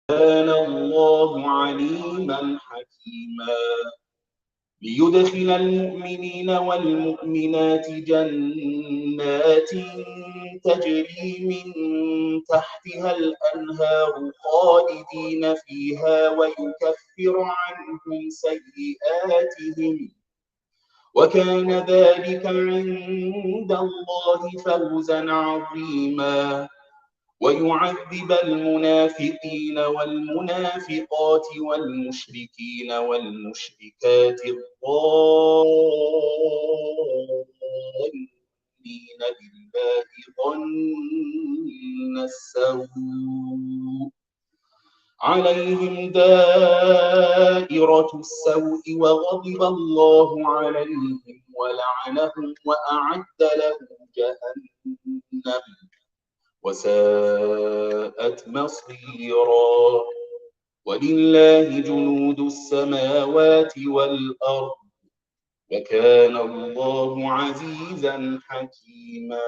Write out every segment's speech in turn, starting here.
كان الله عليما حكيما ليدخل المؤمنين والمؤمنات جنات تجري من تحتها الأنهار خالدين فيها ويكفر عنهم سيئاتهم وكان ذلك عند الله فوزا عظيما ويعذب المنافقين والمنافقات والمشركين والمشركات الظانين بالله ظن السوء عليهم دائرة السوء وغضب الله عليهم ولعنهم وأعد لهم جهنم وساءت مصيرا ولله جنود السماوات والأرض وكان الله عزيزا حكيما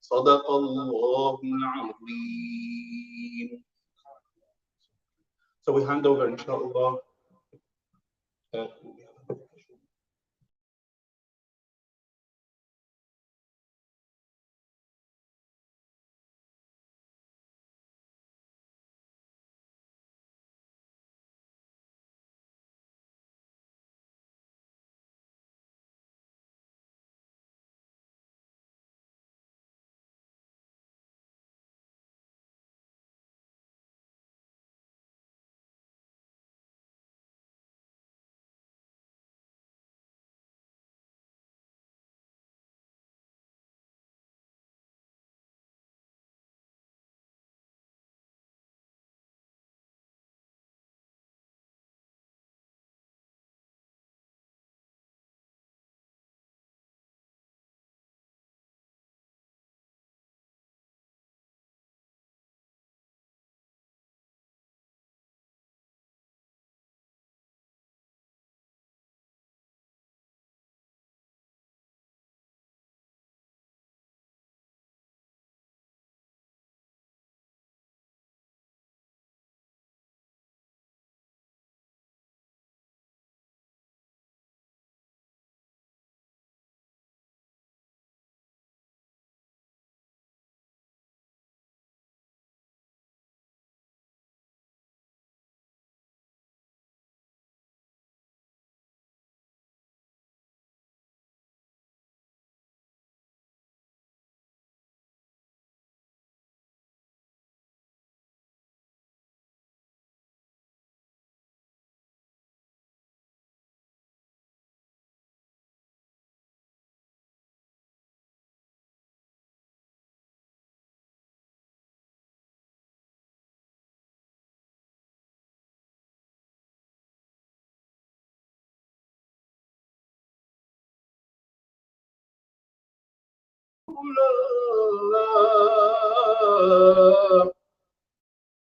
صدق الله العظيم. So we hand over, inshallah.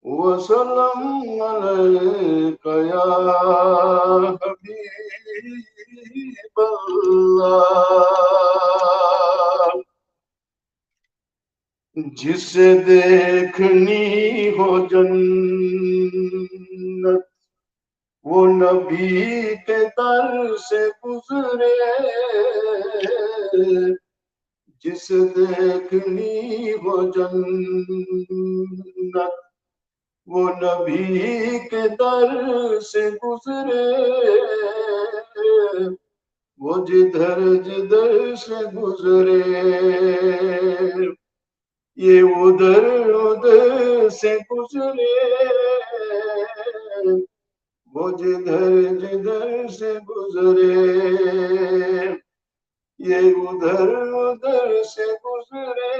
وسلم عليك يا حبيب الله جسے دیکھنی ہو جنت وہ نبی کے در سے گزرے جسے دیکھنی ہو جنت وہ نبی کے در سے گزرے وہ جدھر جدھر سے گزرے یہ ادھر ادھر سے گزرے وہ جدھر جدھر سے گزرے یہ ادھر ادھر سے گزرے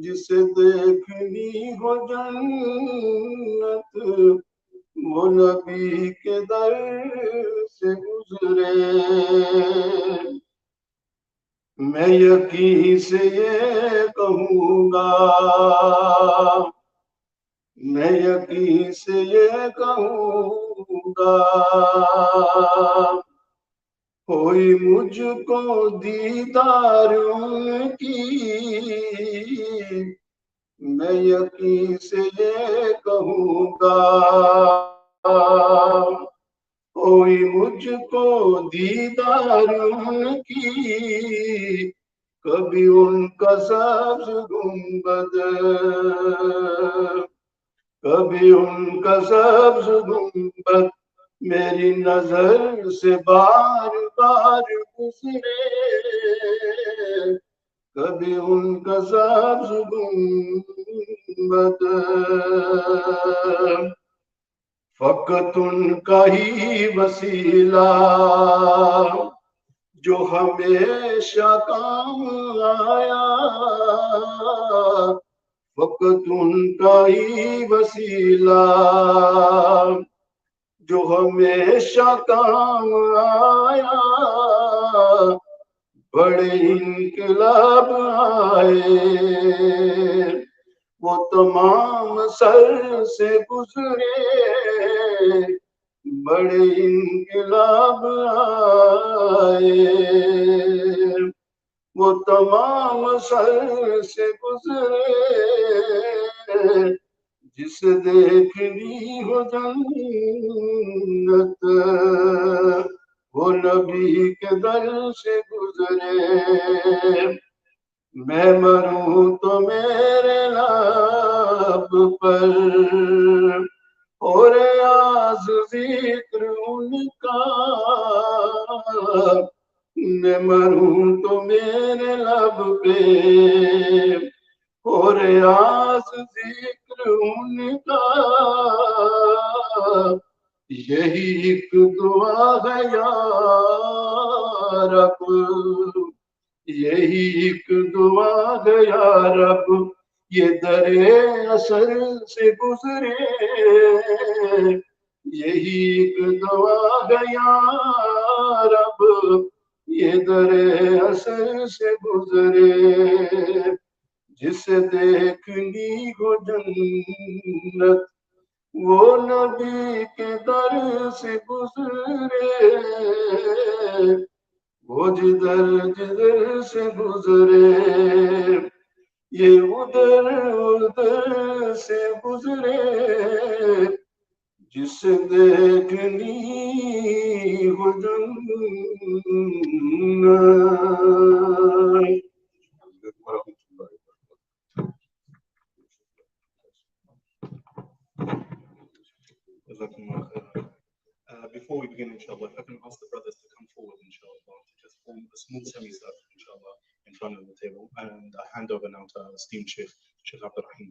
جسے دیکھنی ہو جنت وہ نبی کے در سے گزرے میں یقین سے یہ کہوں گا میں یقین سے یہ کہوں گا ہوئی مجھ کو دیدار ان کی میں یقین سے یہ کہوں گا کوئی مجھ کو دیدار ان کی کبھی ان کا سبز گنبد کبھی ان کا سبز گنبد میری نظر سے بار بار گزرے کبھی ان کا سبز گنبد فقط ان کا ہی وسیلہ جو ہمیشہ کام آیا فقط ان کا ہی وسیلہ جو ہمیشہ کام آیا بڑے انقلاب آئے وہ تمام سر سے گزرے بڑے انقلاب آئے وہ تمام سر سے گزرے جس دیکھنی ہو جنت وہ نبی کے در سے گزرے میں مروں تو میرے لب پر اور آز ذکر ان کا میں مروں تو میرے لب پہ اور آز ذکر ان کا یہی ایک دعا ہے یا رب یہی ایک دعا ہے یا رب یہ درے اثر سے گزرے یہی ایک دعا ہے یا رب یہ درے اثر سے گزرے جسے دیکھنی ہو جنت وہ نبی کے در سے گزرے وہ جدھر جدھر سے گزرے یہ ادھر ادھر سے گزرے جس دیکھنی ہو جنت Before we begin, inshallah, if I can ask the brothers to come forward, inshallah, to just form a small semicircle, inshallah, in front of the table, and I hand over now to our esteemed Sheikh, Sheikh Abdurraheem.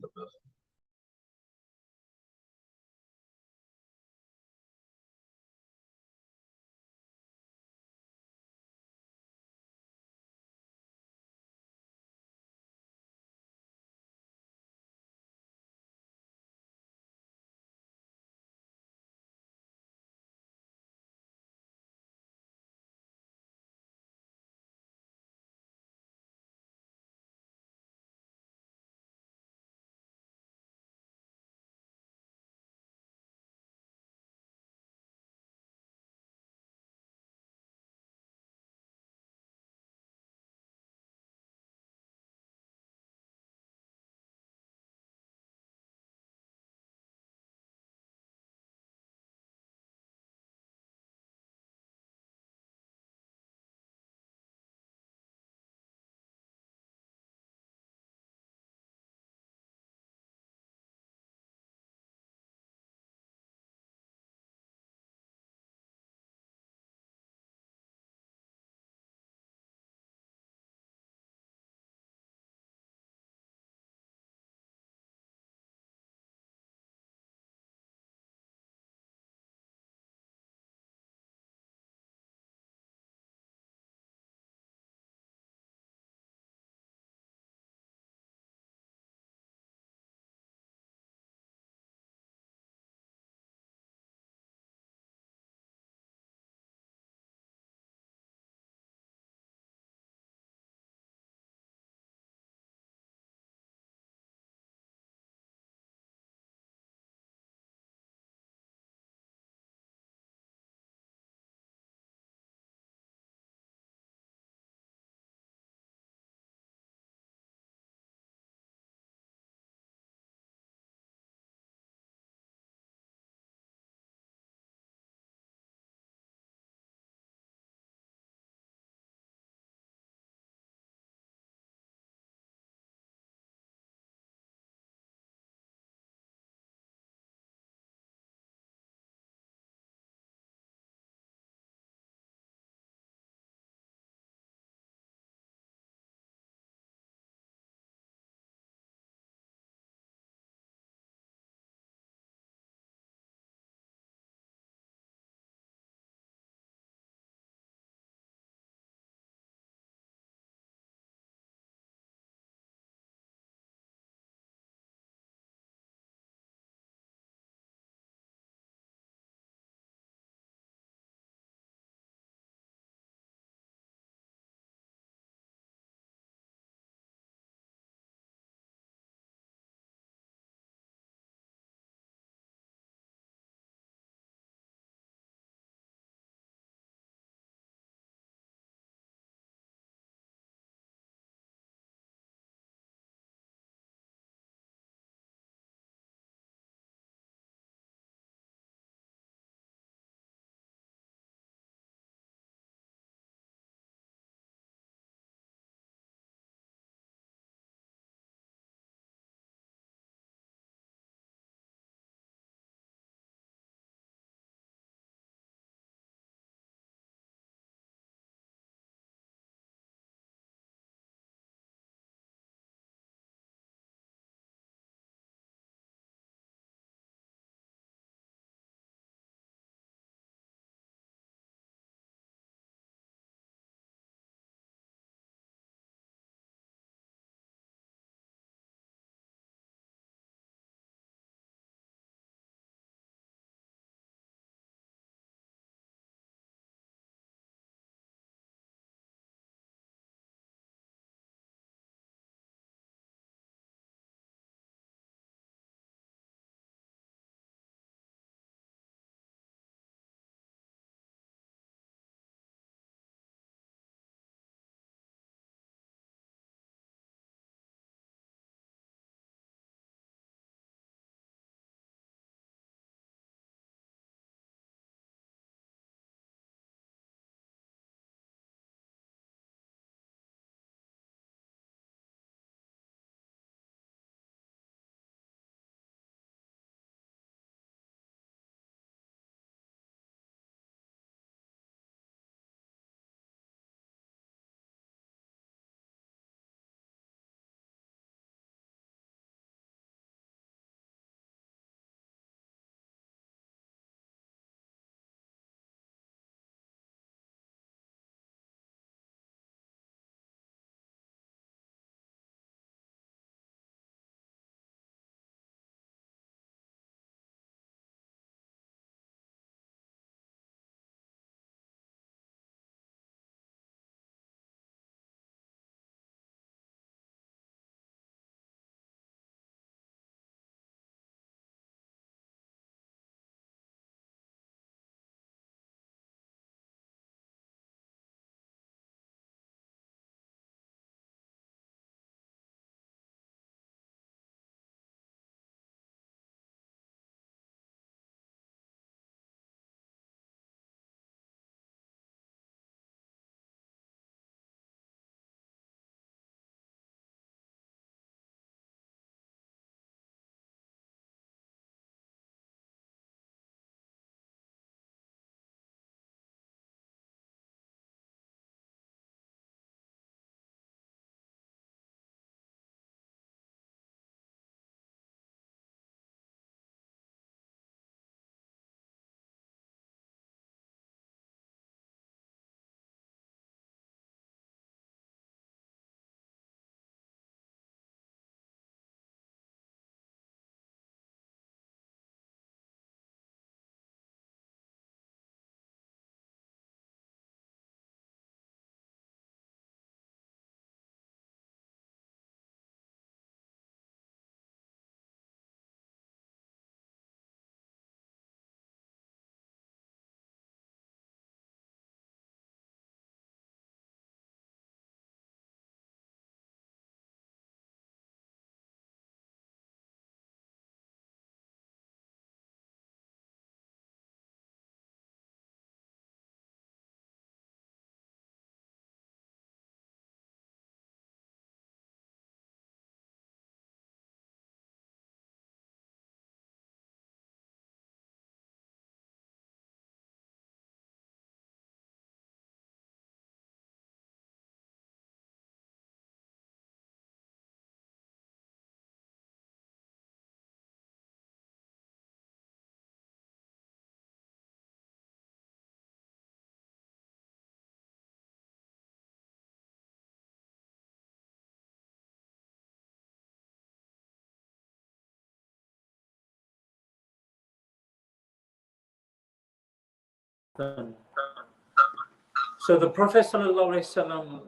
So the Prophet ﷺ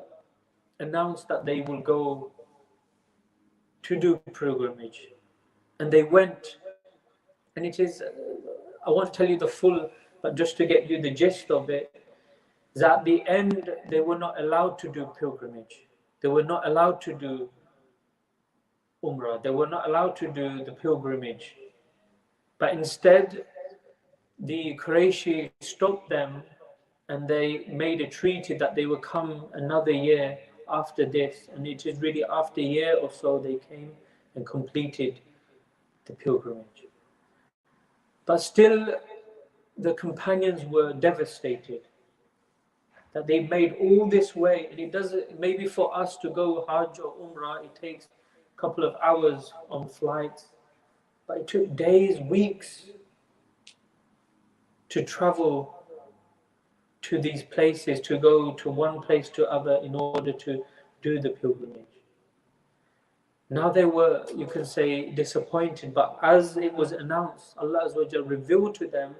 announced that they will go to do pilgrimage, and they went. And it is, I won't tell you the full, but just to get you the gist of it, is at the end they were not allowed to do pilgrimage. They were not allowed to do Umrah. They were not allowed to do the pilgrimage. But instead, the Qurayshi stopped them, and they made a treaty that they would come another year after this. And it is really after a year or so they came and completed the pilgrimage. But still, the companions were devastated that they made all this way. And it doesn't, maybe for us to go Hajj or Umrah, it takes a couple of hours on flights. But it took days, weeks to travel to these places, to go to one place to other in order to do the pilgrimage. Now they were, you can say, disappointed, but as it was announced, Allah Azza wa Jal revealed to them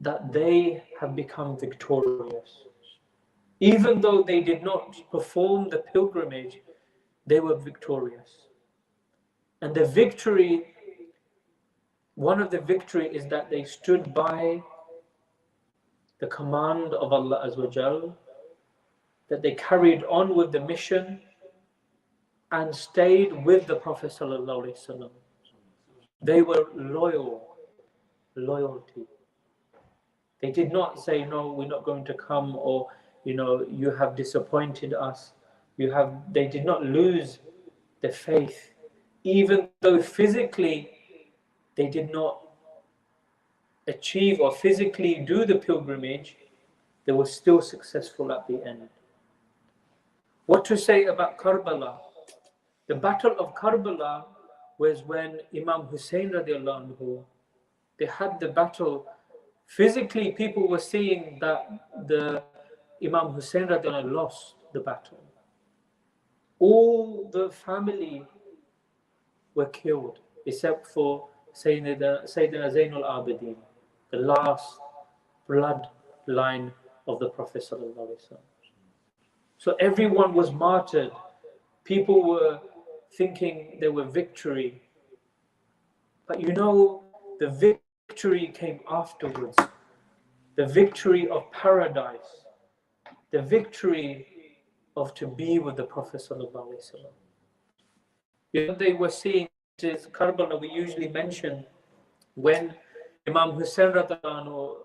that they have become victorious. Even though they did not perform the pilgrimage, they were victorious. And the victory, one of the victory is that they stood by the command of Allah Azza wa Jal, that they carried on with the mission and stayed with the Prophet Sallallahu Alaihi Wasallam. They were loyalty. They did not say, no, we're not going to come, or, you have disappointed us. They did not lose the faith. Even though physically they did not achieve or physically do the pilgrimage, they were still successful at the end. What to say about Karbala? The Battle of Karbala was when Imam Hussein radiallahu anhu, they had the battle. Physically, people were seeing that the Imam Hussein radiallahu anhu lost the battle. All the family were killed, except for Sayyidina Zainul Abidin, the last bloodline of the Prophet sallallahu alaihi wasallam. So everyone was martyred. People were thinking they were victory. But the victory came afterwards. The victory of paradise. The victory of to be with the Prophet sallallahu alaihi wasallam. They were seeing, is Karbala, we usually mention, when Imam Hussein radiallahu anhu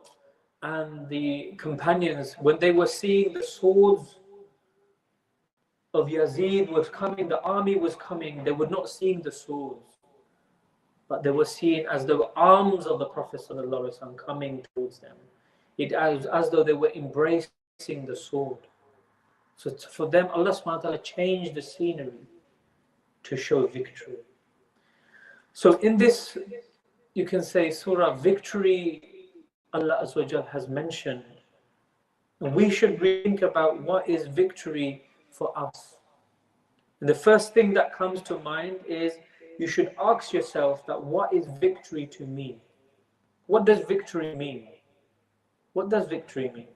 and the companions, when they were seeing the swords of Yazid was coming, the army was coming, they were not seeing the swords, but they were seeing as the arms of the Prophet ﷺ coming towards them. It as though they were embracing the sword. So for them, Allah subhanahu wa ta'ala changed the scenery to show victory. So in this, you can say, surah, victory, Allah Azza wa Jal has mentioned. And we should think about what is victory for us. And the first thing that comes to mind is you should ask yourself that what is victory to me? What does victory mean? What does victory mean?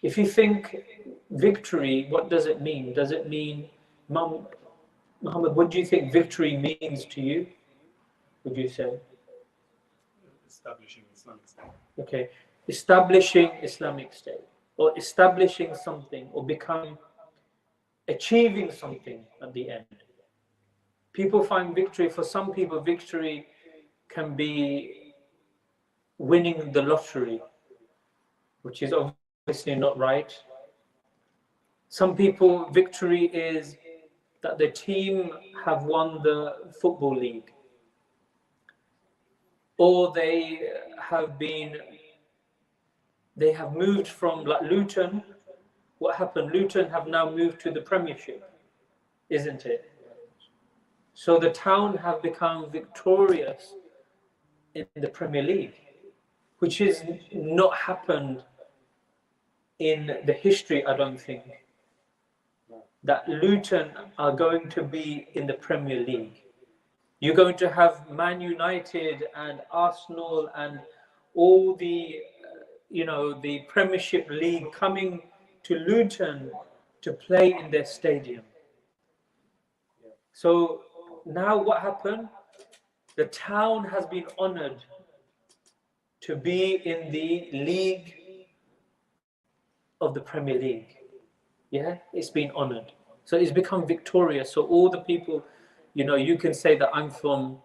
If you think victory, what does it mean? Does it mean, Muhammad, what do you think victory means to you? Would you say? Establishing Islamic State. Okay, establishing Islamic State, or establishing something, or achieving something at the end. People find victory, for some people, victory can be winning the lottery, which is obviously not right. Some people, victory is that the team have won the football league, or they have moved from, like Luton. What happened? Luton have now moved to the Premiership, isn't it? So the town have become victorious in the Premier League, which is not happened in the history, I don't think, that Luton are going to be in the Premier League. You're going to have Man United and Arsenal and all the the Premiership League coming to Luton to play in their stadium. So now what happened? The town has been honoured to be in the league of the Premier League. Yeah, it's been honoured. So it's become victorious. So all the people, you can say that I'm from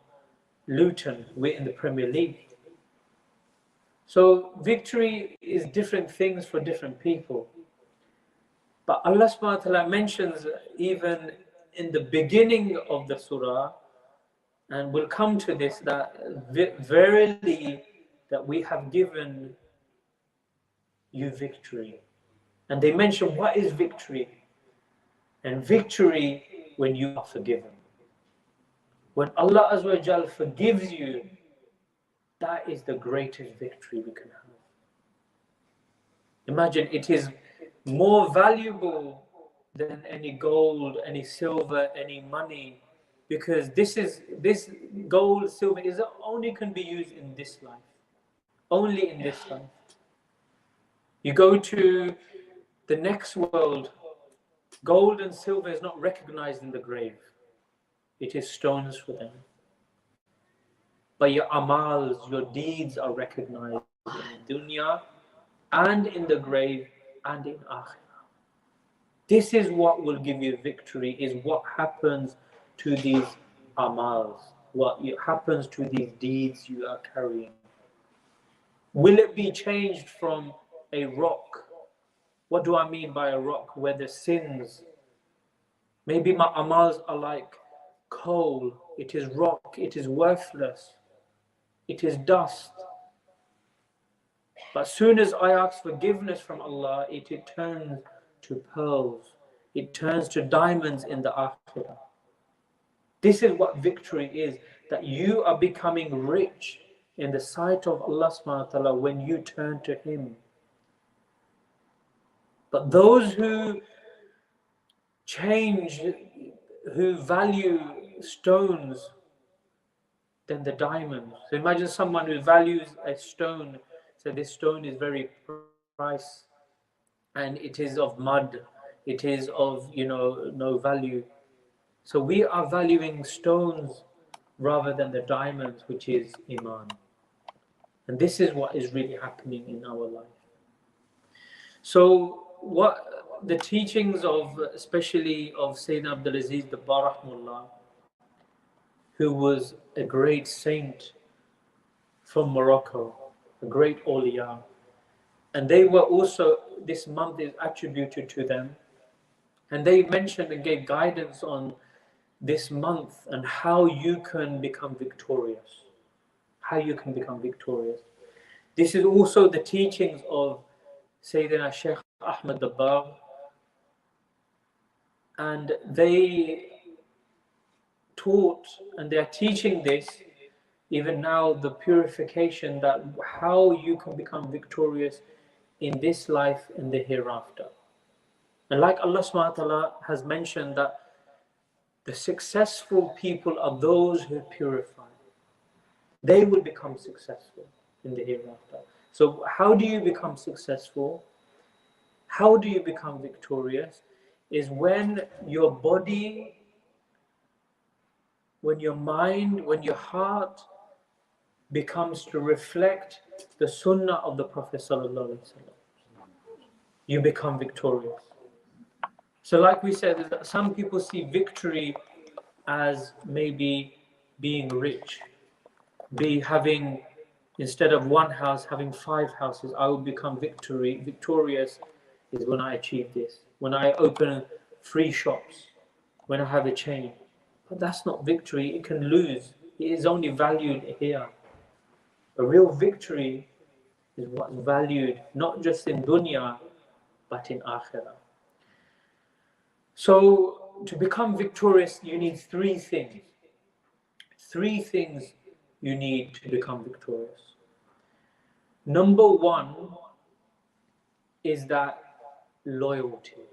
Luton, we're in the Premier League. So victory is different things for different people. But Allah subhanahu wa ta'ala mentions even in the beginning of the surah, and we'll come to this, that verily that we have given you victory. And they mention what is victory? And victory when you are forgiven. When Allah Azza wa Jal forgives you, that is the greatest victory we can have. Imagine, it is more valuable than any gold, any silver, any money, because this gold, silver is only can be used in this life, only in this life. You go to the next world, gold and silver is not recognized in the grave. It is stones for them. But your amals, your deeds are recognized in dunya and in the grave and in akhirah. This is what will give you victory, is what happens to these amals, what happens to these deeds you are carrying. Will it be changed from a rock? What do I mean by a rock? Where the sins, maybe my amals are like coal, it is rock, it is worthless, it is dust. But as soon as I ask forgiveness from Allah, it turns to pearls, it turns to diamonds in the akhirah. This is what victory is, that you are becoming rich in the sight of Allah subhanahu wa ta'ala when you turn to Him. But those who change, who value stones than the diamonds. So imagine someone who values a stone, so this stone is very price and it is of mud, it is of no value. So we are valuing stones rather than the diamonds, which is Iman. And this is what is really happening in our life. So what the teachings of, especially of Sayyidina Abdul Aziz Dabbar Rahmullah, who was a great saint from Morocco, a great awliya, and they were also, this month is attributed to them, and they mentioned and gave guidance on this month and how you can become victorious. How you can become victorious. This is also the teachings of Sayyidina Shaykh Ahmad Dabbar, and they taught, and they are teaching this even now, the purification, that how you can become victorious in this life and the hereafter. And like Allah subhanahu wa ta'ala has mentioned, that the successful people are those who purify. They will become successful in the hereafter. So how do you become successful? How do you become victorious? Is when your body, when your mind, when your heart becomes to reflect the sunnah of the Prophet ﷺ. You become victorious. So like we said, some people see victory as maybe being rich, having, instead of one house, having 5 houses. I will become victorious is when I achieve this, when I open 3 shops, when I have a chain. But that's not victory. It can lose. It is only valued here. A real victory is what's valued not just in dunya but in akhirah. So to become victorious, you need 3 things. 3 things you need to become victorious. Number 1 is that loyalty.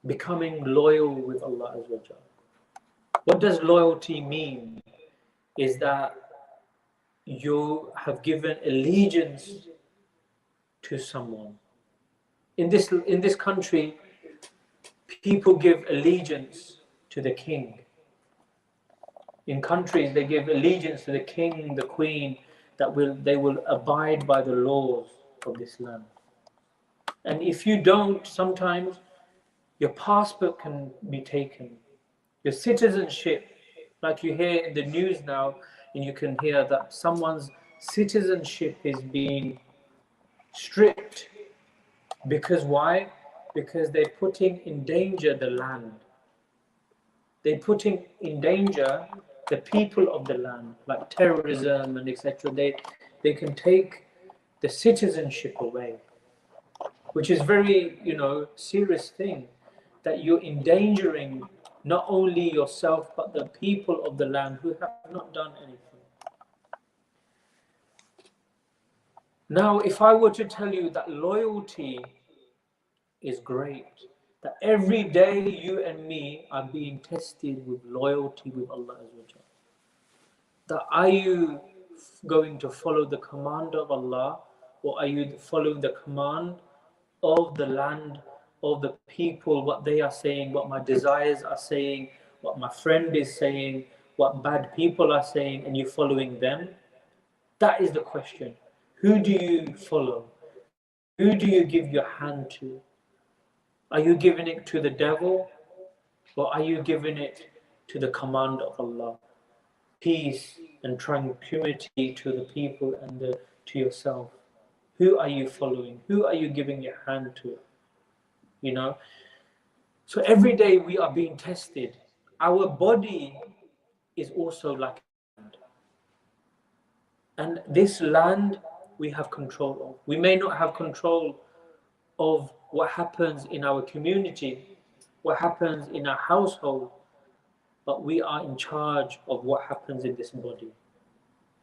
Becoming loyal with Allah Azza wa Jalla. What does loyalty mean? Is that you have given allegiance to someone. In this country, people give allegiance to the king. In countries, they give allegiance to the king, the queen, they will abide by the laws of this land. And if you don't, sometimes your passport can be taken. Your citizenship, like you hear in the news now, and you can hear that someone's citizenship is being stripped. Because why? Because they're putting in danger the land. They're putting in danger the people of the land, like terrorism and etc. They can take the citizenship away, which is very, serious thing, that you're endangering not only yourself but the people of the land who have not done anything. Now, if I were to tell you that loyalty is great, that every day you and me are being tested with loyalty with Allah Azza wa Jalla. That are you going to follow the command of Allah, or are you following the command of the land, of the people, what they are saying, what my desires are saying, what my friend is saying, what bad people are saying, and you following them? That is the question. Who do you follow? Who do you give your hand to? Are you giving it to the devil, or are you giving it to the command of Allah? Peace and tranquility to the people and to yourself. Who are you following? Who are you giving your hand to? So every day we are being tested. Our body is also like land. And this land we have control of. We may not have control of what happens in our community, what happens in our household, but we are in charge of what happens in this body.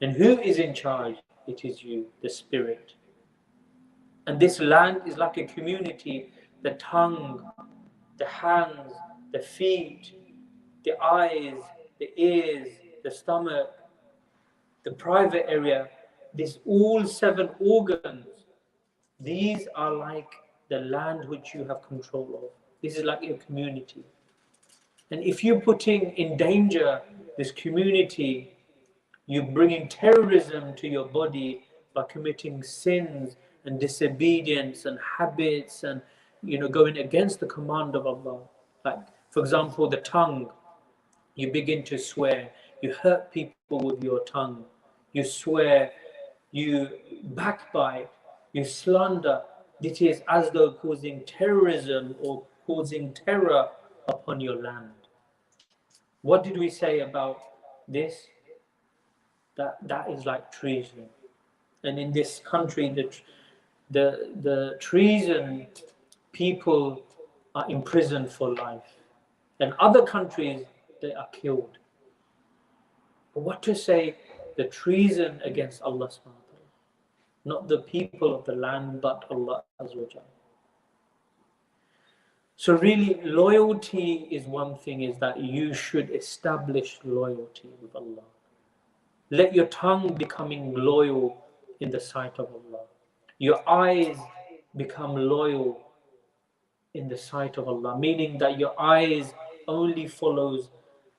And who is in charge? It is you, the spirit. And this land is like a community. The tongue, the hands, the feet, the eyes, the ears, the stomach, the private area, these all 7 organs, these are like the land which you have control of. This is like your community. And if you're putting in danger this community, you're bringing terrorism to your body by committing sins and disobedience and habits and going against the command of Allah. Like, for example, the tongue. You begin to swear. You hurt people with your tongue. You swear. You backbite. You slander. It is as though causing terrorism or causing terror upon your land. What did we say about this? That is like treason. And in this country, the treason, people are imprisoned for life. In other countries, they are killed. But what to say, the treason against Allah subhanahu wa ta'ala, not the people of the land, but Allah Azza wa Jalla. So really, loyalty is one thing, is that you should establish loyalty with Allah. Let your tongue becoming loyal in the sight of Allah. Your eyes become loyal in the sight of Allah, meaning that your eyes only follows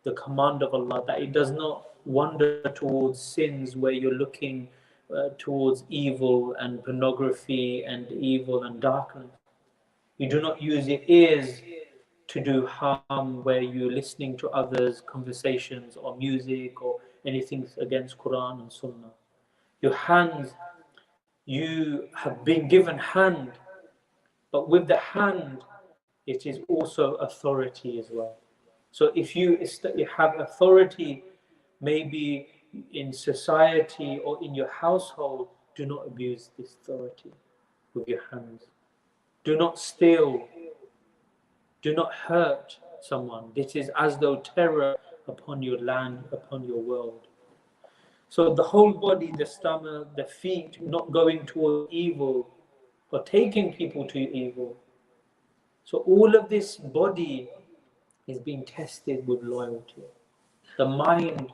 the command of Allah, that it does not wander towards sins where you're looking towards evil and pornography and evil and darkness. You do not use your ears to do harm where you're listening to others' conversations or music or anything against Quran and Sunnah. Your hands, you have been given hand, but with the hand, it is also authority as well. So if you have authority, maybe in society or in your household, do not abuse this authority with your hands. Do not steal. Do not hurt someone. This is as though terror upon your land, upon your world. So the whole body, the stomach, the feet, not going toward evil or taking people to evil. So all of this body is being tested with loyalty. The mind,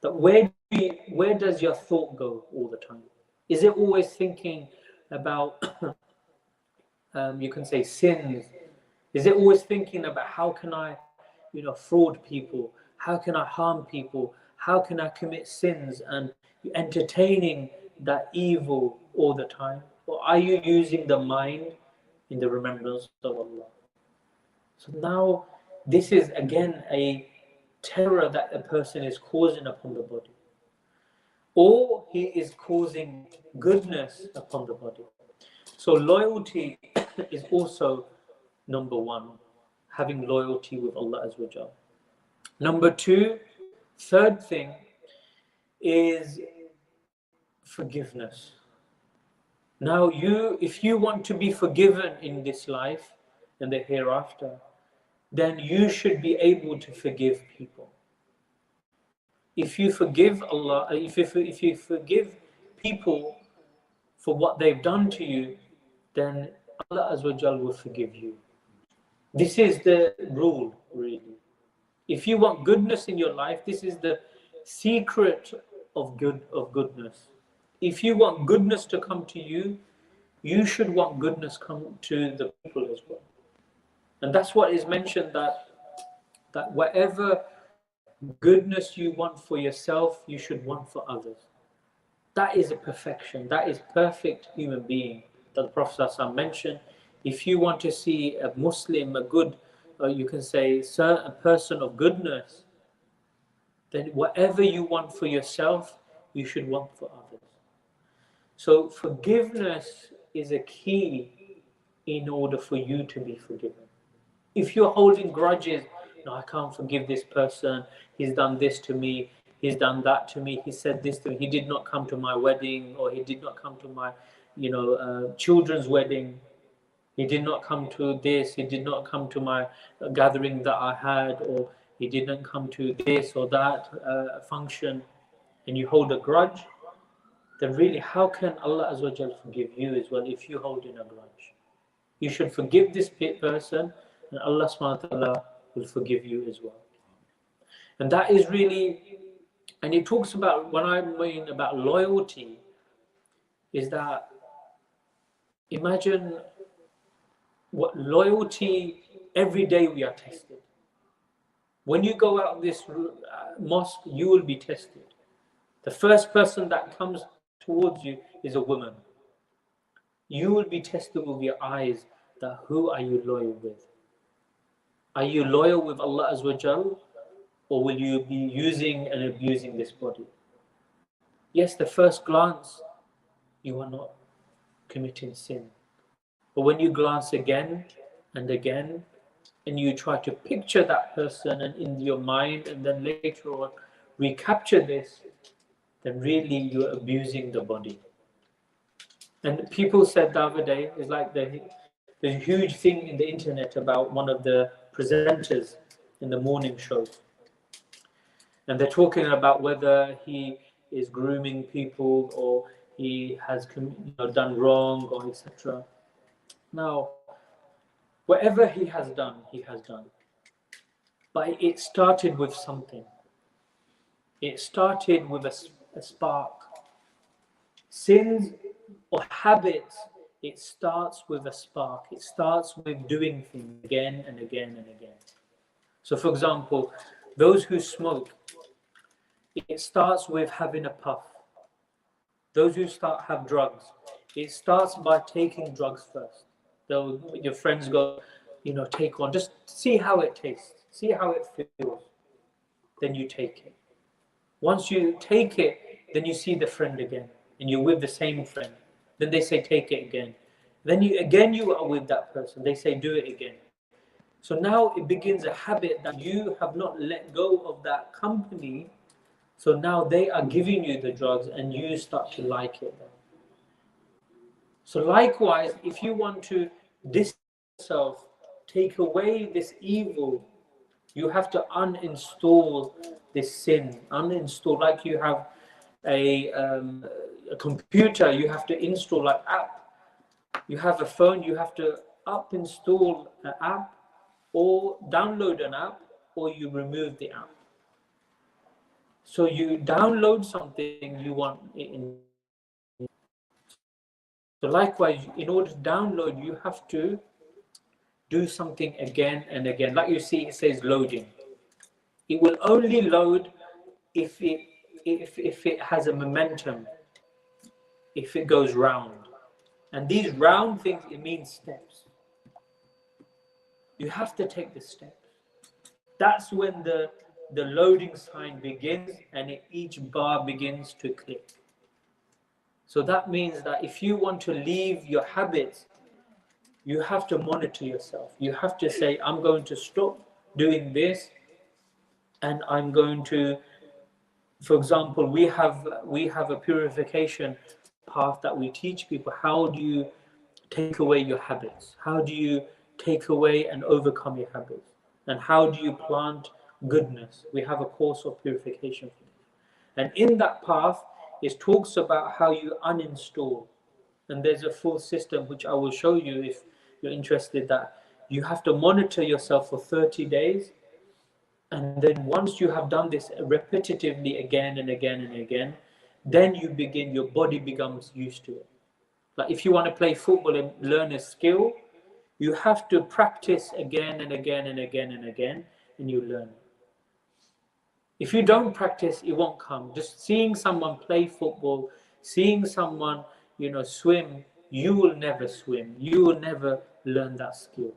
where does your thought go all the time? Is it always thinking about you can say sins? Is it always thinking about how can I, fraud people? How can I harm people? How can I commit sins and entertaining that evil all the time? Or are you using the mind in the remembrance of Allah? So now this is again a terror that a person is causing upon the body. Or he is causing goodness upon the body. So loyalty is also number one, having loyalty with Allah Azza wa Jal. Number two, third thing is forgiveness. Now if you want to be forgiven in this life and the hereafter, then you should be able to forgive people. If you forgive Allah, if you forgive people for what they've done to you, then Allah Azza wa Jal will forgive you. This is the rule, really. If you want goodness in your life, this is the secret of goodness. If you want goodness to come to you, you should want goodness come to the people as well. And that's what is mentioned, that whatever goodness you want for yourself, you should want for others. That is a perfection. That is perfect human being that the Prophet ﷺ mentioned. If you want to see a Muslim, a good, you can say a person of goodness, then whatever you want for yourself, you should want for others. So forgiveness is a key in order for you to be forgiven. If you're holding grudges, no, I can't forgive this person, he's done this to me, he's done that to me, he said this to me, he did not come to my wedding, or he did not come to my children's wedding, he did not come to this, he did not come to my gathering that I had, or he didn't come to this or that function, and you hold a grudge, then really how can Allah Azza wa Jal forgive you as well if you hold in a grudge? You should forgive this person, and Allah subhanahu wa ta'ala will forgive you as well. And that is really, and it talks about, when I mean about loyalty, is that imagine what loyalty, every day we are tested. When you go out of this mosque, you will be tested. The first person that comes towards you is a woman. You will be tested with your eyes, that who are you loyal with? Are you loyal with Allah Azza wa Jal, or will you be using and abusing this body? Yes, the first glance, you are not committing sin. But when you glance again and again, and you try to picture that person and in your mind, and then later on recapture this, then really you're abusing the body. And people said the other day, it's like there's a huge thing in the internet about one of the presenters in the morning show. And they're talking about whether he is grooming people, or he has done wrong, or etc. Now, whatever he has done, he has done. But it started with something. It started with a spark. Sins or habits, it starts with a spark. It starts with doing things again and again and again. So for example, those who smoke, it starts with having a puff. Those who have drugs, it starts by taking drugs first. Your friends go, take one, just see how it tastes, see how it feels. Then you take it. Once you take it, then you see the friend again, and you're with the same friend. Then they say, take it again. Then you are with that person. They say, do it again. So now it begins a habit that you have not let go of that company. So now they are giving you the drugs, and you start to like it. So likewise, if you want to distance yourself, take away this evil, you have to uninstall this sin. Uninstall, like you have a computer, you have to install an app. You have a phone, you have to install an app, or download an app, or you remove the app. So you download something, you want it in. So likewise, in order to download, you have to do something again and again. Like you see, it says loading. It will only load if it has a momentum, if it goes round. And these round things, it means steps. You have to take the steps. That's when the loading sign begins and each bar begins to click. So that means that if you want to leave your habits, you have to monitor yourself. You have to say, I'm going to stop doing this, and I'm going to, for example, we have a purification path that we teach people. How do you take away your habits? How do you take away and overcome your habits? And how do you plant goodness? We have a course of purification for this. And in that path, it talks about how you uninstall. And there's a full system which I will show you if you're interested, that you have to monitor yourself for 30 days. And then once you have done this repetitively again and again and again, then you begin, your body becomes used to it. Like if you want to play football and learn a skill, you have to practice again and again and again and again, and you learn. If you don't practice, it won't come. Just seeing someone play football, seeing someone, swim, you will never swim. You will never learn that skill.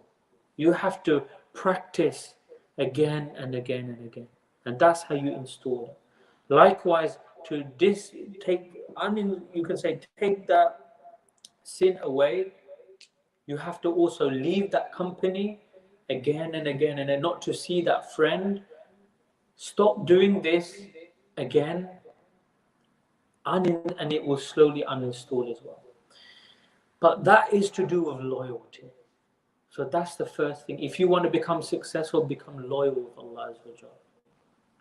You have to practice again and again and again. And that's how you install it. Likewise, to take that sin away, you have to also leave that company again and again, and then not to see that friend. Stop doing this again, and it will slowly uninstall as well. But that is to do with loyalty. So that's the first thing. If you want to become successful, become loyal with Allah Azza wa Jalla.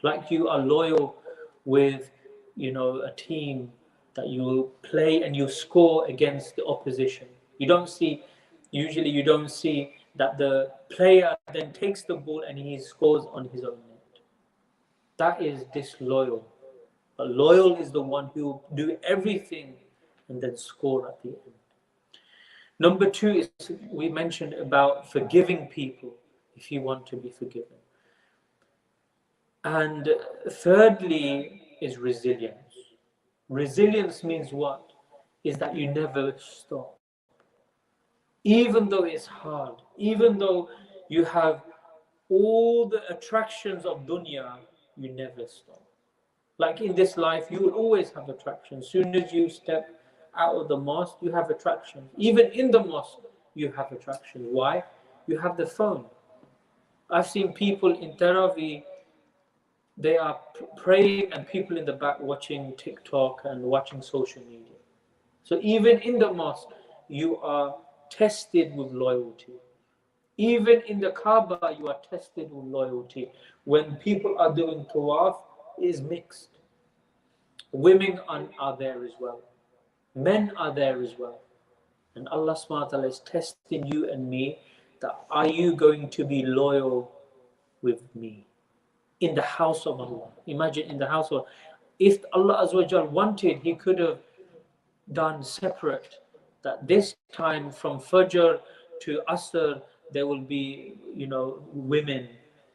Like you are loyal with, a team that you play and you score against the opposition. Usually you don't see that the player then takes the ball and he scores on his own net. That is disloyal. But loyal is the one who will do everything and then score at the end. Number 2 is, we mentioned about forgiving people if you want to be forgiven. And thirdly is resilience. Resilience means what? Is that you never stop. Even though it's hard, even though you have all the attractions of dunya, you never stop. Like in this life, you will always have attractions. As soon as you step out of the mosque, you have attractions. Even in the mosque, you have attractions. Why? You have the phone. I've seen people in Taraweeh, they are praying and people in the back watching TikTok and watching social media. So even in the mosque, you are tested with loyalty. Even in the Kaaba, you are tested with loyalty. When people are doing tawaf, it is mixed. Women are there as well. Men are there as well. And Allah subhanahu wa ta'ala is testing you and me, that are you going to be loyal with me? In the house of Allah. Imagine in the house of Allah. If Allah Azza wa Jal wanted, He could have done separate, that this time from Fajr to Asr, there will be, women.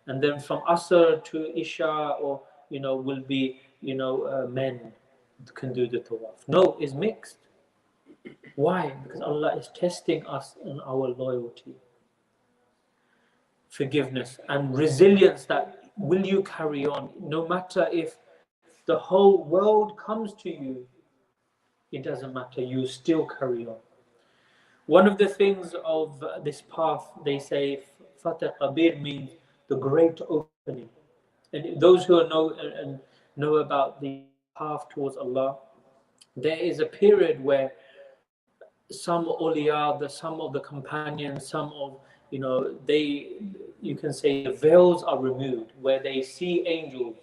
And then from Asr to Isha, or, will be, men can do the tawaf. No, it's mixed. Why? Because Allah is testing us in our loyalty, forgiveness, and resilience. That will you carry on? No matter if the whole world comes to you, it doesn't matter, you still carry on. One of the things of this path, they say, Fatah Kabir means the great opening. And those who know about the path towards Allah, there is a period where some awliya, some of the companions, some of, you can say the veils are removed, where they see angels.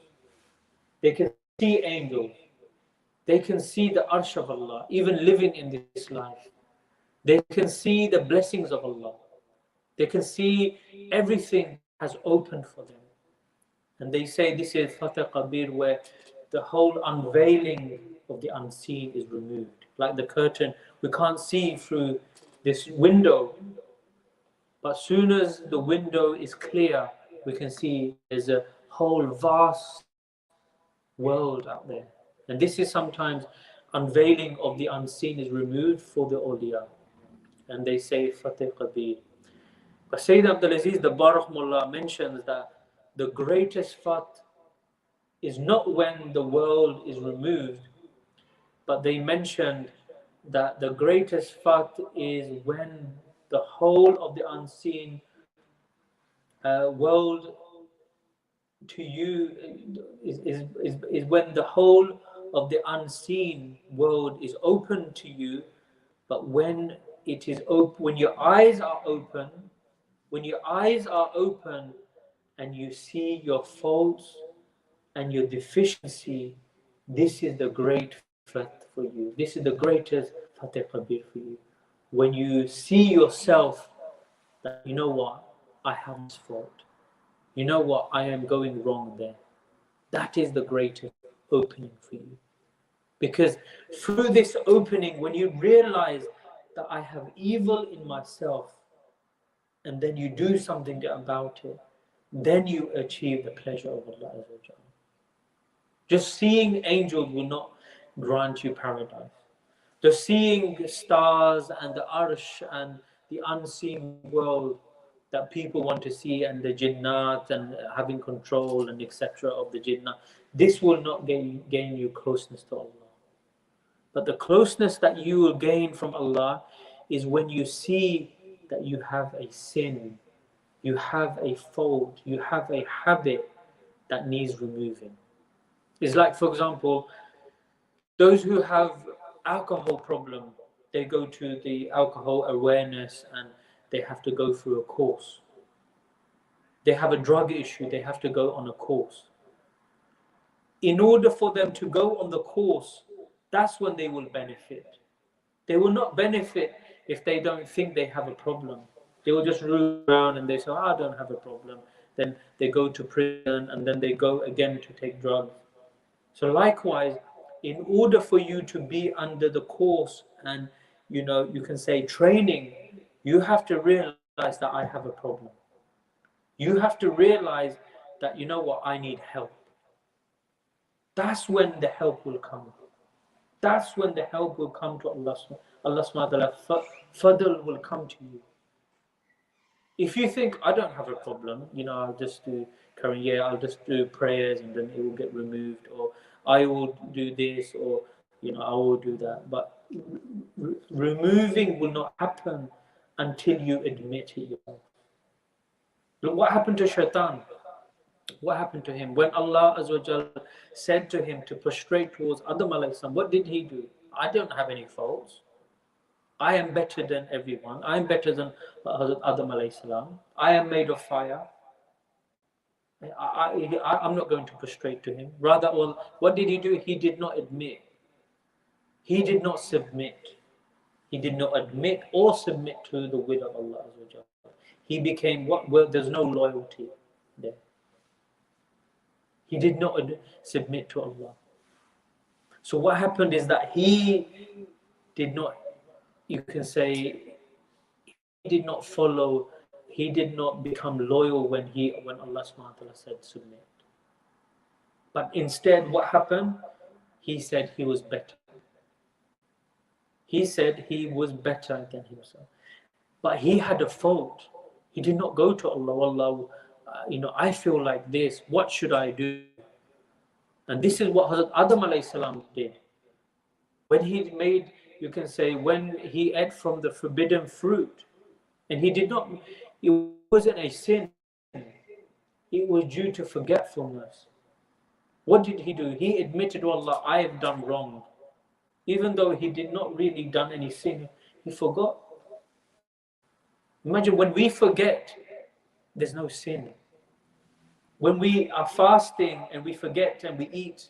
They can see angels. They can see the arsh of Allah, even living in this life. They can see the blessings of Allah. They can see everything has opened for them. And they say this is Fatah Kabir, where the whole unveiling of the unseen is removed. Like the curtain, we can't see through this window, but as soon as the window is clear, we can see there's a whole vast world out there. And this is sometimes unveiling of the unseen is removed for the awliya. And they say Fateh Qabir. But Sayyid Abdul Aziz, the Barakallah, mentions that the greatest fat is not when the world is removed, but they mentioned that the greatest fat is when the whole of the unseen world to you is when the whole of the unseen world is open to you, but when it is open, when your eyes are open, and you see your faults and your deficiency, this is the great fath for you. This is the greatest Fateh Qabir for you. When you see yourself that, you know what, I have this fault. You know what, I am going wrong there. That is the greatest opening for you. Because through this opening, when you realize that I have evil in myself, and then you do something about it, then you achieve the pleasure of Allah Azza wa Jalla. Just seeing angels will not grant you paradise. Just seeing stars and the arsh and the unseen world that people want to see, and the jinnat and having control and etc. of the jinnat, this will not gain you closeness to Allah. But the closeness that you will gain from Allah is when you see that you have a sin, you have a fault, you have a habit that needs removing. It's like, for example, those who have alcohol problem, they go to the alcohol awareness and they have to go through a course. They have a drug issue, they have to go on a course. In order for them to go on the course, that's when they will benefit. They will not benefit if they don't think they have a problem. They will just roll around and they say, I don't have a problem. Then they go to prison and then they go again to take drugs. So likewise, in order for you to be under the course and, you know, you can say training, you have to realize that I have a problem. You have to realize that, you know what, I need help. That's when the help will come. That's when the help will come to Allah. Allah subhanahu wa ta'ala, fadl will come to you. If you think, I don't have a problem, you know, I'll just do I'll just do prayers and then it will get removed, or I will do this, or, you know, I will do that. But removing will not happen until you admit it yourself. Look what happened to Shaitan. What happened to him? When Allah Azza wa Jal said to him to prostrate towards Adam alayhi salam, what did he do? I don't have any faults. I am better than everyone. I am better than Adam alayhi salam. I am made of fire. I'm not going to prostrate to him. Rather, well, what did he do? He did not admit. He did not submit. He did not admit or submit to the will of Allah Azza wa Jal. He became what? Well, there's no loyalty there. He did not submit to Allah. So what happened is that he did not, you can say, he did not follow, he did not become loyal when Allah subhanahu wa ta'ala said submit. But instead, what happened? He said he was better. He said he was better than himself. But he had a fault. He did not go to Allah, Allah, you know, I feel like this, what should I do? And this is what Hazrat Adam alayhi salam did. When he made, you can say, when he ate from the forbidden fruit, and he did not, it wasn't a sin, it was due to forgetfulness. What did he do? He admitted to Allah, I have done wrong. Even though he did not really done any sin, he forgot. Imagine when we forget, there's no sin. When we are fasting and we forget and we eat,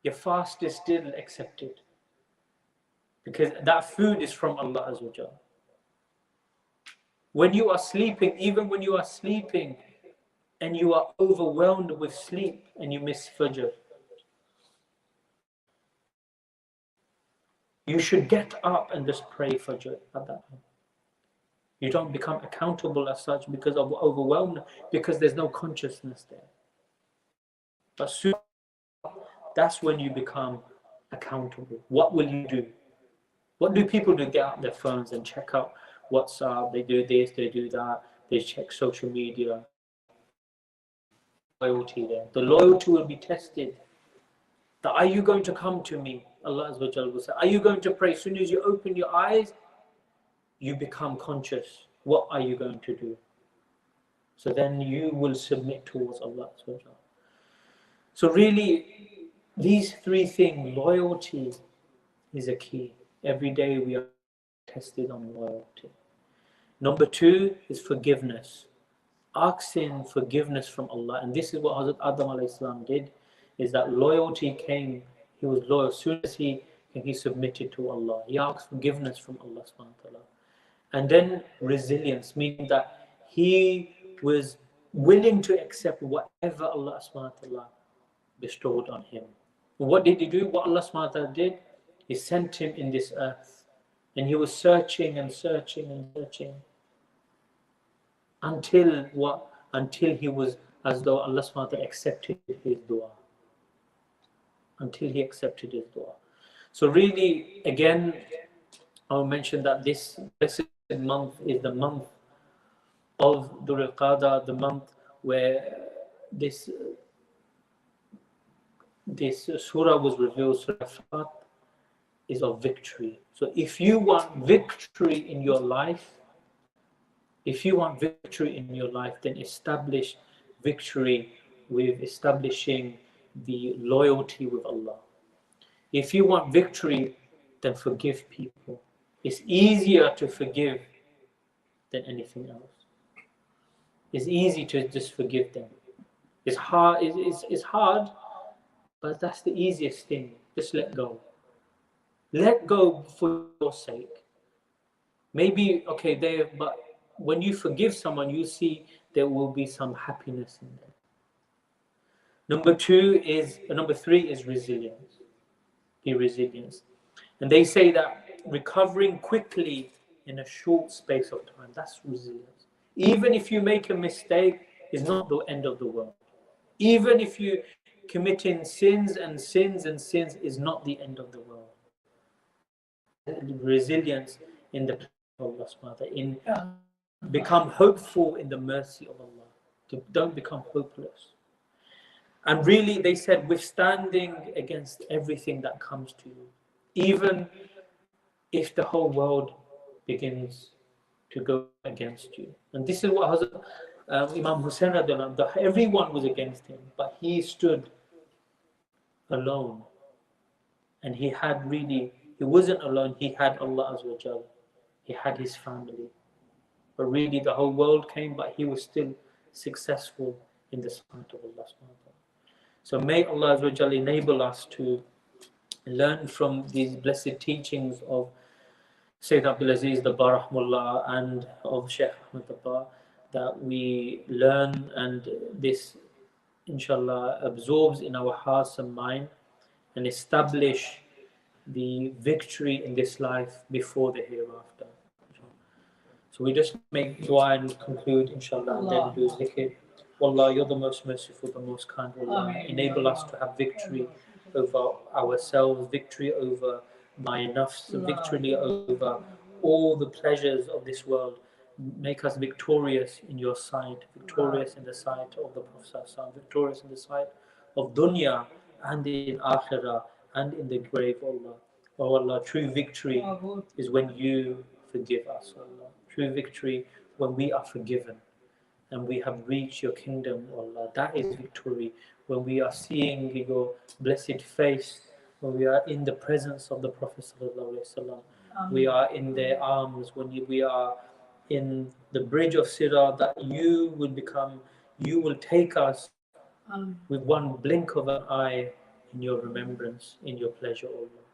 your fast is still accepted. Because that food is from Allah Azza wa Jalla. When you are sleeping, even when you are sleeping and you are overwhelmed with sleep and you miss Fajr, You should get up and just pray Fajr at that time. You don't become accountable as such because of overwhelmed, because there's no consciousness there. But soon, that's when you become accountable. What will you do? What do people do? Get out their phones and check out WhatsApp. They do this, they do that. They check social media. Loyalty there. The loyalty will be tested. That are you going to come to me? Allah Azza wa Jalla will say, are you going to pray? As soon as you open your eyes, you become conscious. What are you going to do? So then you will submit towards Allah Azza wa Jalla. So really, these three things, loyalty is a key. Every day we are tested on loyalty. Number two is forgiveness. Asking forgiveness from Allah. And this is what Hazrat Adam alayhi salam did, is that loyalty came, he was loyal. As soon as he submitted to Allah, he asked forgiveness from Allah subhanahu wa ta'ala. And then resilience, meaning that he was willing to accept whatever Allah subhanahu wa ta'ala bestowed on him. What did he do? What Allah subhanahu wa ta'ala did? He sent him in this earth. And he was searching and searching and searching. Until what? Until he was as though Allah subhanahu wa ta'ala accepted his dua. Until he accepted his dua. So really, again, I'll mention that this blessed month is the month of Dhul al-Qada, the month where this surah was revealed. Surah Fat is of victory. So if you want victory in your life, then establish victory with establishing the loyalty with Allah. If you want victory, then forgive people. It's easier to forgive than anything else. It's easy to just forgive them. It's hard, it's hard, but that's the easiest thing. Just let go. Let go for your sake. Maybe, okay, but when you forgive someone, you see there will be some happiness in there. Number three is resilience. Be resilient. And they say that recovering quickly in a short space of time, that's resilience. Even if you make a mistake, it's not the end of the world. Even if you committing sins and sins and sins is not the end of the world. Resilience in the of Allah subhanahu wa ta'ala, in become hopeful in the mercy of Allah. Don't become hopeless. And really, they said, withstanding against everything that comes to you, even if the whole world begins to go against you. And this is what Imam Hussein, everyone was against him, but he stood alone. And he wasn't alone, he had Allah Azza wa Jal. He had his family. But really the whole world came, but he was still successful in the sight of Allah subhanahu wa ta'ala. So may Allah Azza wa Jal enable us to learn from these blessed teachings of Sayyid Abdul Aziz Dabbar Rahmullah and of Shaykh Ahmad Dabbar, that we learn and this inshallah absorbs in our hearts and mind and establish the victory in this life before the hereafter. So we just make dua and conclude inshallah and then do dhikr. Wallah, you're the most merciful, the most kind. Wallah, enable us to have victory over ourselves, victory over my nafs, victory over all the pleasures of this world. Make us victorious in your sight, victorious in the sight of the Prophet, victorious in the sight of dunya and in akhirah and in the grave, Allah. Oh Allah, true victory is when you forgive us, Allah. True victory when we are forgiven and we have reached your kingdom, Allah. That is victory. When we are seeing your blessed face, when we are in the presence of the Prophet sallallahu alaihi wasallam, we are in their arms, when we are in the bridge of Sirat, that you will take us with one blink of an eye in your remembrance, in your pleasure, Allah.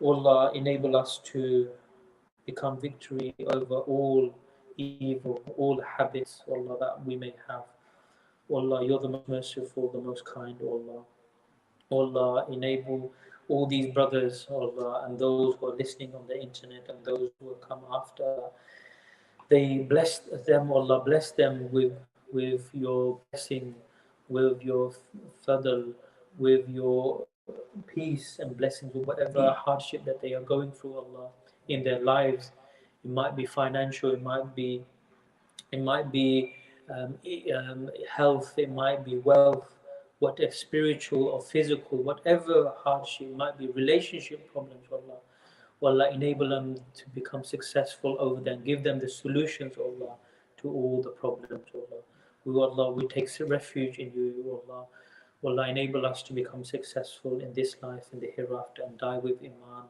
Allah, enable us to become victory over all evil, all habits, Allah, that we may have. Allah, you're the most merciful, the most kind, Allah. Allah, enable all these brothers, Allah, and those who are listening on the internet and those who will come after, they bless them, Allah, bless them with your blessing, with your fadl, with your peace and blessings, with whatever hardship that they are going through, Allah, in their lives. It might be financial, it might be health, it might be wealth, whatever, spiritual or physical, whatever hardship, it might be relationship problems, Allah. Allah, enable them to become successful over them, give them the solutions, Allah, to all the problems, Allah. Allah, we take refuge in you, Allah. Allah, enable us to become successful in this life and the hereafter, and die with Iman,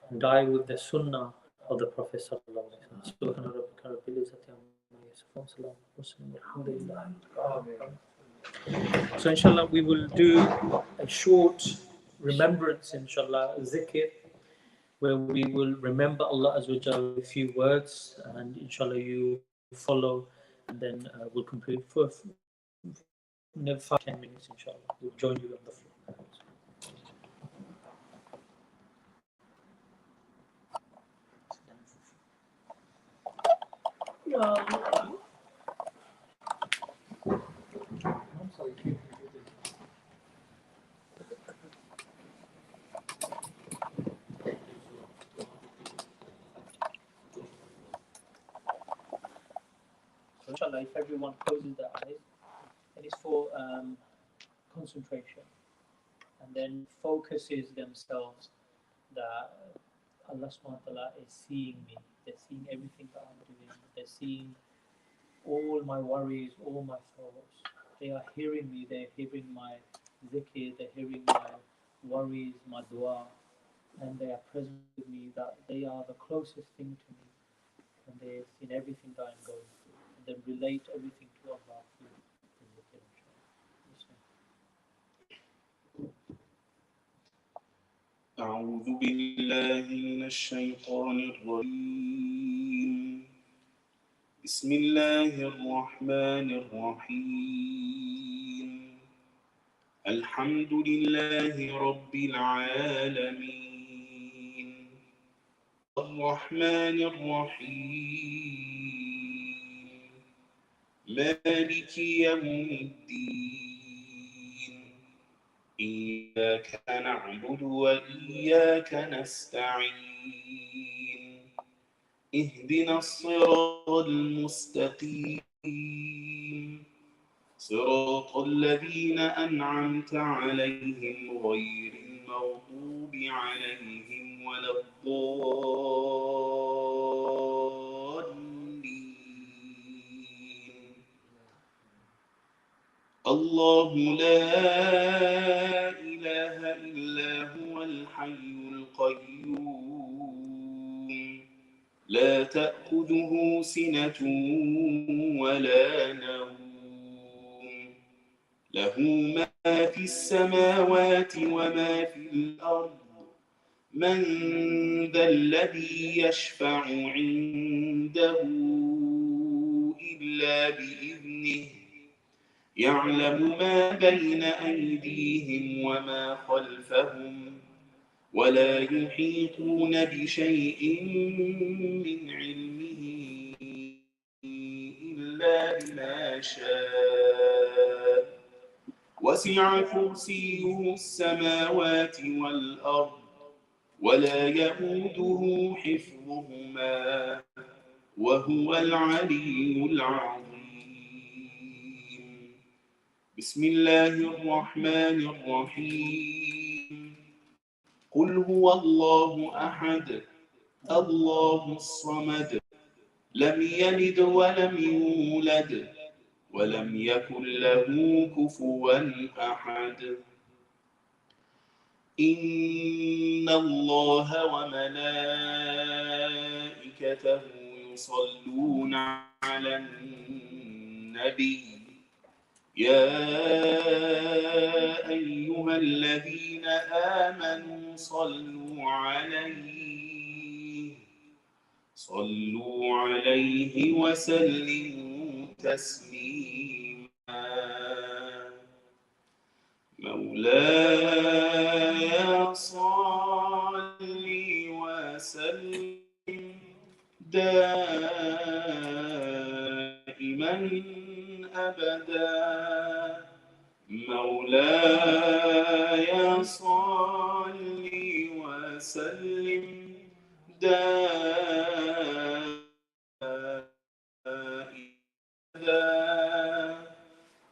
and die with the Sunnah of the Prophet Sallallahu Alaihi Wasallam. So inshallah we will do a short remembrance, inshallah, zikr, where we will remember Allah Azza wa Jalla with a few words, and inshallah you follow, and then we'll complete for 5-10 minutes, inshallah. We'll join you on the floor. Inshallah, if everyone closes their eyes, it is for concentration, and then focuses themselves that Allah subhanahu wa ta'ala is seeing me. They're seeing everything that I'm doing. They're seeing all my worries, all my thoughts. They are hearing me. They're hearing my zikr. They're hearing my worries, my dua, and they are present with me. That they are the closest thing to me, and they've seen everything that I'm going through, and then relate everything to Allah through the zikr. أعوذ بالله من الشيطان الرجيم. بسم الله الرحمن الرحيم. الحمد لله رب العالمين. الرحمن الرحيم. مالك يوم الدين. إياك نعبد وإياك نستعين. اهدنا الصراط المستقيم. صراط الذين أنعمت عليهم غير المغضوب عليهم ولا الضالين. الله لا إله إلا هو الحي القيوم. لا تأخذه سنة ولا نوم. له ما في السماوات وما في الأرض. من ذا الذي يشفع عنده إلا بإذنه. يعلم ما بين أيديهم وما خلفهم. ولا يحيطون بشيء من علمه إلا بما شاء. وسع كرسيه السماوات والأرض ولا يئوده حفظهما وهو العلي العظيم. بسم الله الرحمن الرحيم. قل هو الله أحد الله الصمد لم يلد ولم يولد ولم يكن له كفوا أحد. إن الله وملائكته يصلون على النبي. يا أيها الذين آمنوا صلوا عليه وسلموا تسليما. مولاي صل مولاي صل وسلم دائما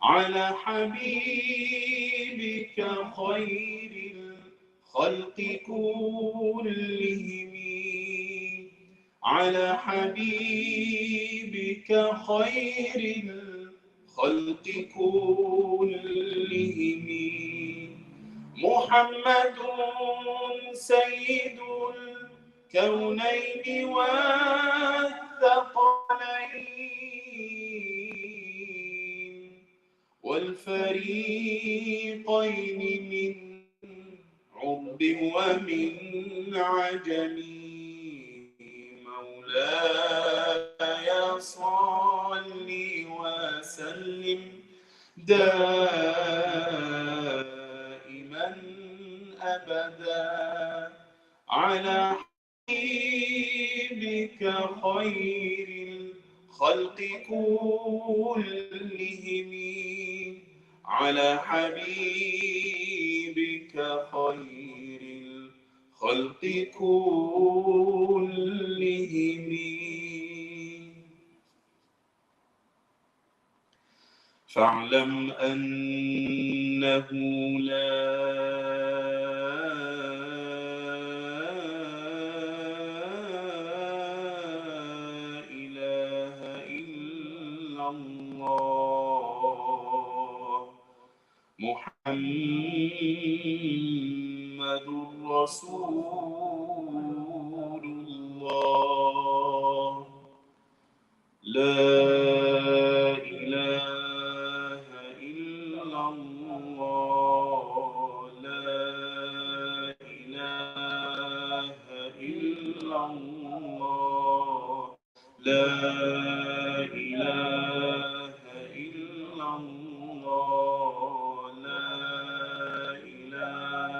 على حبيبك خير الخلق كلهم، على حبيبك خير الخلق كلهم. محمد سيد الكونين والثقلين والفريقين من عرب ومن عجم. مولاي صل وسلم دائما أبدا على حبيبك خير الخلق كلهم، على حبيبك خير الخلق كلهم. فاعلم أنه لا إله إلا الله محمد رسول الله. لا إله إلا الله، لا إله إلا الله، لا إله إلا الله، لا إله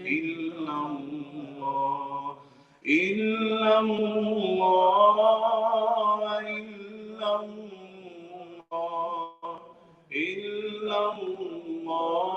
إلا الله، إلا الله، إلا الله، إلا الله، إلا الله،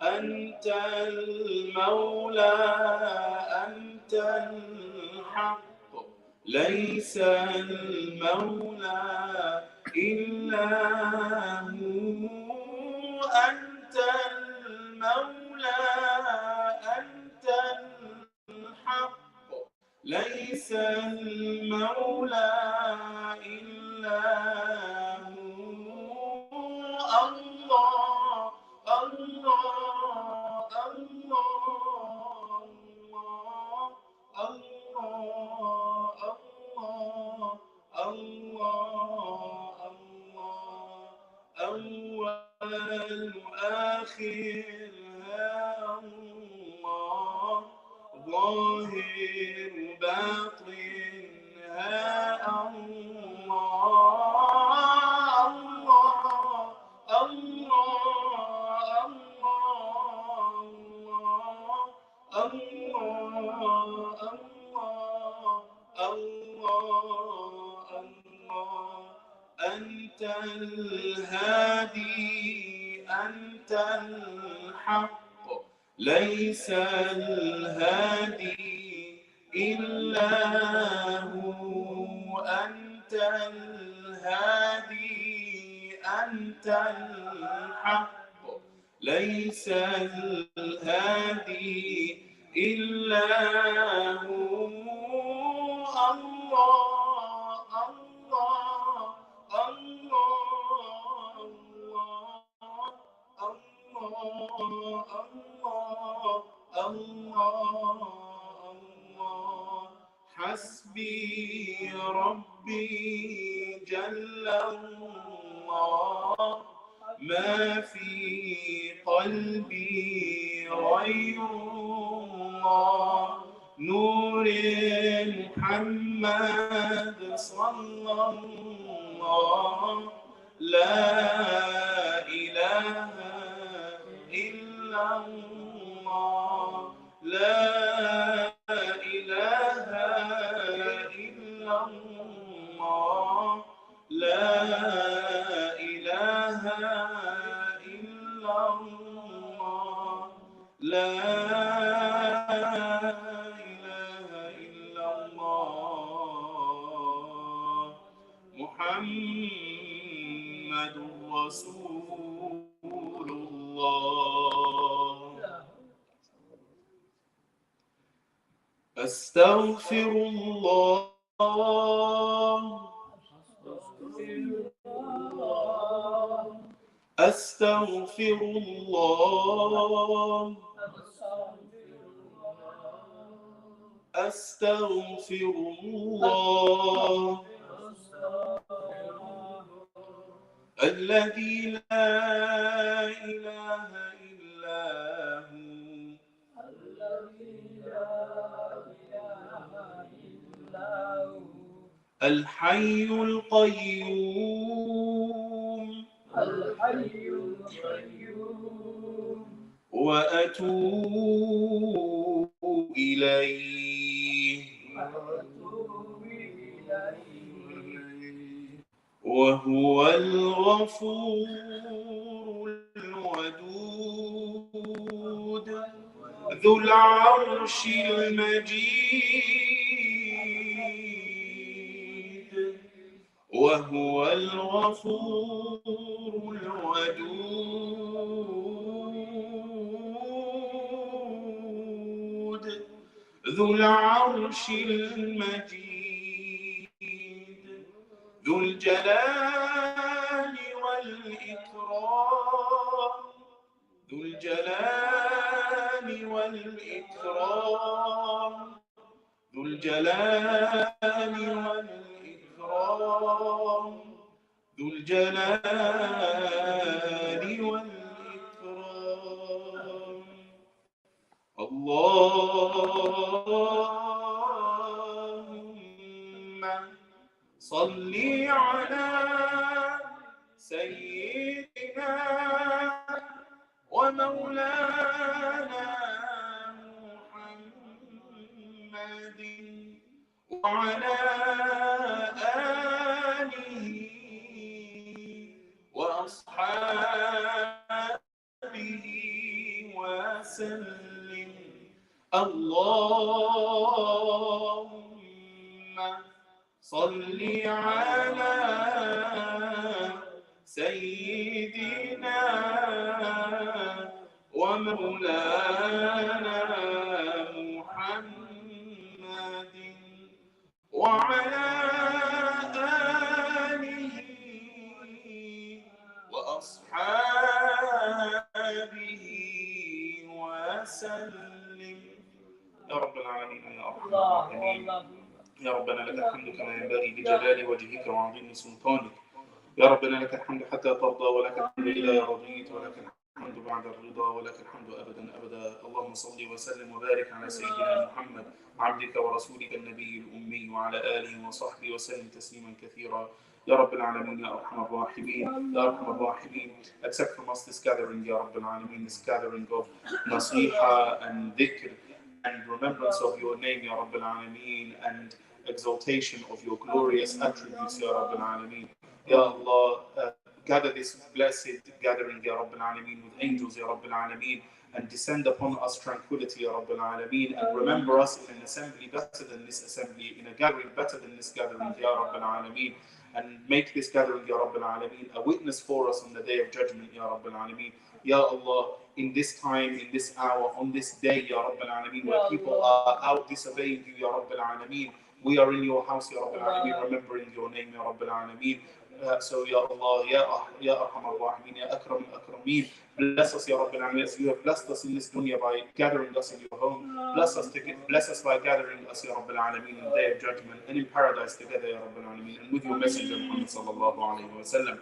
أنت المولى أنت الحق، ليس المولى إلا هو. أنت المولى أنت الحق، ليس المولى إلا هو. الله الله الله الله الله الله الله أول آخر يا الله، ظاهر باطن يا الله، الله الله الله الله الله الله أنت الهادي أنت الحق ليس الهادي إلا هو أنت الهادي أنت الحق ليس الهادي إلا هو الله الله الله الله الله الله حسبي ربي جل الله ما في قلبي غير الله نور محمد صلى الله لا إله إلا الله لا إله إلا الله لا إله إلا الله لا إله إلا الله محمد رسول الله أستغفر الله أستغفر الله أستغفر الله الذي لا إله إلا هو الحي القيوم وأتوب إليه وهو الغفور الودود ذو العرش المجيد وهو الغفور الودود ذو العرش المجيد ذو الجلال والإكرام ذو الجلال والإكرام ذو الجلال والإكرام ذو الجلال والإكرام اللهم صل على سيدنا ومولانا محمد وعلى آله وأصحابه وسلم اللهم صل على سيدنا ومولانا محمد وعلى آله وأصحابه وسلم يا رب العالمين يا أرحم الراحمين يا ربنا لك الحمد كما ينبغي لجلال وجهك وعظيم سلطانك يا ربنا لك الحمد حتى ترضى ولك الحمد إذا رضيت ولك الحمد بعد الرضا ولك الحمد أبدا أبدا اللهم صل وسلم وبارك على سيدنا محمد عبدك ورسولك النبي الأمي وعلى آله وصحبه وسلم تسليما كثيرا يا رب العالمين يا أرحم الراحمين يا أرحم الراحمين. Accept from us this gathering يا رب العالمين, this gathering of nasiha and dhikr and remembrance of your name, Ya Rabbil Alameen, and exaltation of your glorious attributes, Ya Rabbil Alameen. Ya Allah, gather this blessed gathering, Ya Rabbil Alameen, with angels, Ya Rabbil Alameen, and descend upon us tranquility, Ya Rabbil Alameen, and remember us in an assembly better than this assembly, in a gathering better than this gathering, Ya Rabbil Alameen, and make this gathering, Ya Rabbil Alameen, a witness for us on the day of judgment, Ya Rabbil Alameen. Ya Allah, in this time, in this hour, on this day, Ya Rabbil Alameen, where people are out disobeying you, Ya Rabbil Alameen, we are in your house, Ya Rabbil Alameen, remembering your name, Ya Rabbil Alameen. So, Ya Allah, Ya Arhamar Rahimeen, Ya Akram al-Akrameen, bless us, Ya Rabbil Alameen, as you have blessed us in this dunya by gathering us in your home. Bless us by gathering us, Ya Rabbil Alameen, in the day of judgment and in paradise together, Ya Rabbil Alameen, and with your messenger, Muhammad sallallahu alayhi wa sallam.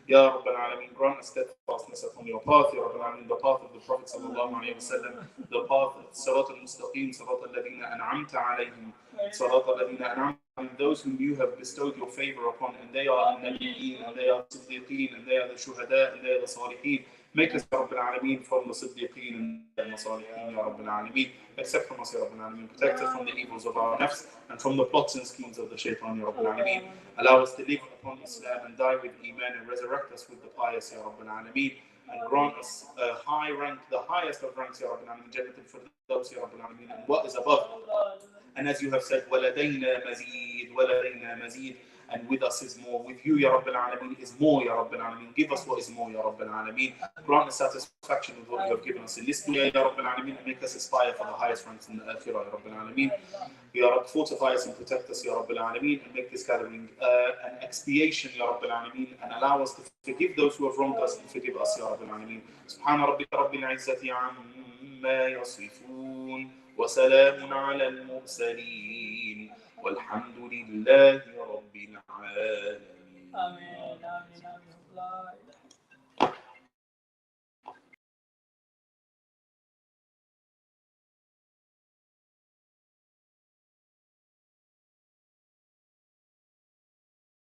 Ya Rabbil Alameen, grant us steadfastness upon your path, Ya Rabbil Alameen, the path of the Prophet sallallahu alayhi wa sallam, the path of Sirat al-Mustaqim, Sirat al-Ladina an'amta alayhim, Sirat al-Ladina an'amta, those whom you have bestowed your favor upon, and they are the Nabiyyin, and they are the Siddiqeen, and they are the Shuhada, and they are the Salihin. Make us, Ya Rabbil Alameen, from the Siddiqeen and the Salihin, Ya Rabbil Alameen. Accept from us, Ya Rabbil Alameen. Protect us from the evils of our nafs and from the plots and schemes of the shaitan, Ya Rabbil Alameen. Allow us to live upon Islam and die with Iman, and resurrect us with the pious, Ya Rabbil Alameen. And grant us a high rank, the highest of ranks, Ya Rabbil Alameen, Jannatul Firdaus, Ya Rabbil Alameen, and what is above. And as you have said, وَلَدَيْنَا مَزِيد, وَلَدَيْنَا مَزِيد, and with us is more. With you, Ya Rabbil Alameen, is more, Ya Rabbil Alameen. Give us what is more, Ya Rabbil Alameen. Grant us satisfaction with what you have given us in this dunya, Ya Rabbil Alameen, and make us aspire for the highest ranks in the Al-Hira, Ya Rabbil Alameen. Ya Rabb, fortify us and protect us, Ya Rabbil Alameen, and make this gathering an expiation, Ya Rabbil Alameen, and allow us to forgive those who have wronged us and forgive us, Ya Rabbil Alameen. Subhana rabbika rabbil izzati amma yasifun. وسلام على المرسلين والحمد لله رب العالمين. آمين.